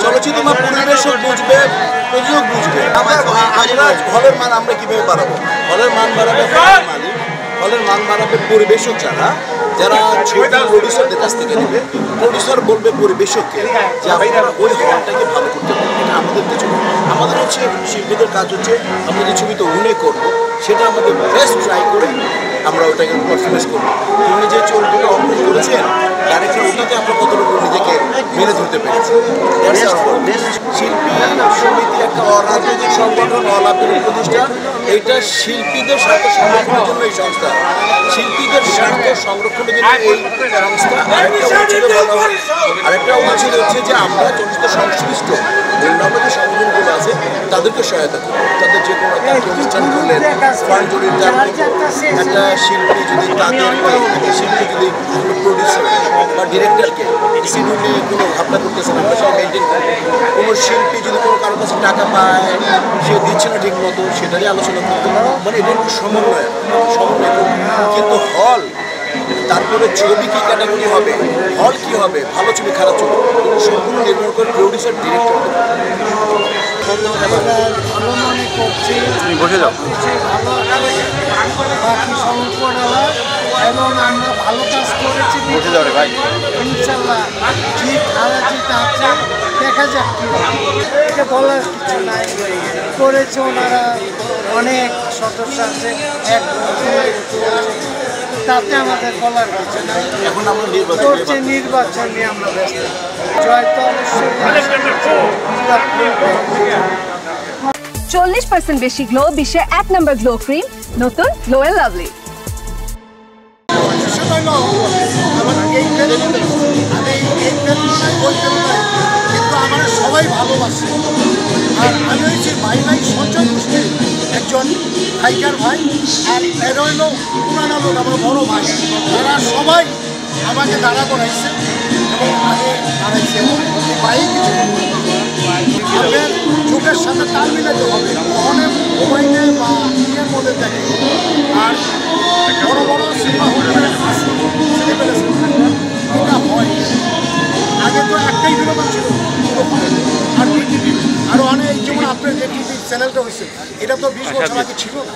চলচ্চিত্র পরিবেশক বুঝবে, প্রযোজক বুঝবে। আমরা হলের মান আমরা কিভাবে বাড়াবো? হলের মান বাড়াবে মালিক, হলের মান বাড়াবে পরিবেশক, যারা ছবি প্রডিউসারদের কাছ থেকে নেবে। প্রডিউসার বলবে পরিবেশককে যে আপনারা ওই হলটাকে ভালো করতে পারবেন। এটা আমাদের কিছু, আমাদের হচ্ছে শিল্পীদের কাজ হচ্ছে আমরা যে ছবিতে অভিনয় করবো সেটা আমাদের বেস্ট ট্রাই করে আমরা ওটাকে পারফরমেন্স করবো। তুমি যে চরিত্রটা অঙ্কন করেছেন ডাইরেক্টর, ওটাতে আমরা কতটুকু নিজেকে মেনে ধরতে পেরেছি। শিল্পী সমিতি একটা অরাজনৈতিক সংগঠন, অলাভজনক প্রতিষ্ঠান। এইটা শিল্পীদের স্বার্থ সংরক্ষণের জন্য এই সংস্থা, শিল্পীদের স্বার্থ সংরক্ষণের জন্য এই সংস্থা। আরেকটা উচিত হচ্ছে যে আমরা চলচ্চিত্র সংশ্লিষ্ট অন্যান্য যে সংগঠনগুলো আছে তাদেরকে সহায়তা করবো। তাদের যে কোনো একটা অনুষ্ঠান করলেন ফান্ড জড়িত একটা শিল্পী যদি তাদের শিল্পী যদি প্রডিউসার বা ডিরেক্টরকে শিডিউল নিয়ে কোনো ভাবনা করতেছেন আমরা সেটা মেনটেন করবো। কোনো শিল্পী যদি কোনো কারোর কাছে টাকা পায় সে দিচ্ছে না ঠিক মতো সেটারই আলোচনা করবো। মানে এটা একটু সমন্বয় করবো। কিন্তু হল, তারপরে ছবি কি ক্যাটাগরি হবে, হল কি হবে, ভালো ছবি খারাপ ছবি, এগুলো সম্পূর্ণ নির্ভর করে প্রডিউসার ডিরেক্টর। ভালো মনে করছি, বসে যাও। বাকি সংকট এবং আমরা ভালো কাজ করেছি। বসে যাও রে ভাই। ইনশাল্লাহ ঠিক হারাজিত আছে, দেখা যাক কি এটা বলার কিছু নাই। করেছে ওনারা, অনেক সদস্য আছে, এক তাতে আমাদের বলার কিছু নাই। এখন আমরা করছে নির্বাচন নিয়ে আমরা ব্যস্ত। জয় তো অবশ্যই 40% বেশি গ্লো, বিশ্বের 1 নম্বর গ্লো ক্রিম, নতুন গ্লো এন্ড লাভলি। কিন্তু আমার সবাই ভালোবাসে। আর আমি হচ্ছে ভাই সঞ্চয় গোষ্ঠী একজন ভাইকার ভাই, আর এর হইল পুরানো লোক আমার বড় ভাই। তারা সবাই আমাকে দাঁড়া করাইছে এবং আগে দাঁড়াইছে। ভাই কিছু আপনার চোখের সাথে তাল মিলাতে হবে, অনেক মোবাইলে বা ইয়ের মধ্যে দেখে। আর বড় বড় সিনেমা হলে আসে এটা হয়। আগে তো একটাই বিনোদন ছিল আর টিভি, আরও অনেক, যেমন আপনার যে টিভি চ্যানেলটা হয়েছে এটা তো 20 বছর আগে ছিল না,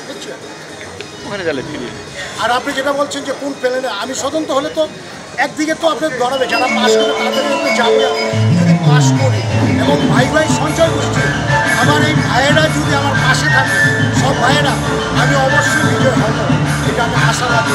বুঝছেন? আর আপনি যেটা বলছেন যে কোন প্লেনে আমি স্বতন্ত্র হলে তো একদিকে তো আপনি ধরাবে যারা পাশ করে তাদের যাবে। যদি পাশ করি এবং ভাই সঞ্চয় গোষ্ঠী, আমার এই ভাইয়েরা যদি আমার পাশে থাকে, সব ভাইয়েরা, আমি অবশ্যই বিজয় হব, এটা আমি আশাবাদী।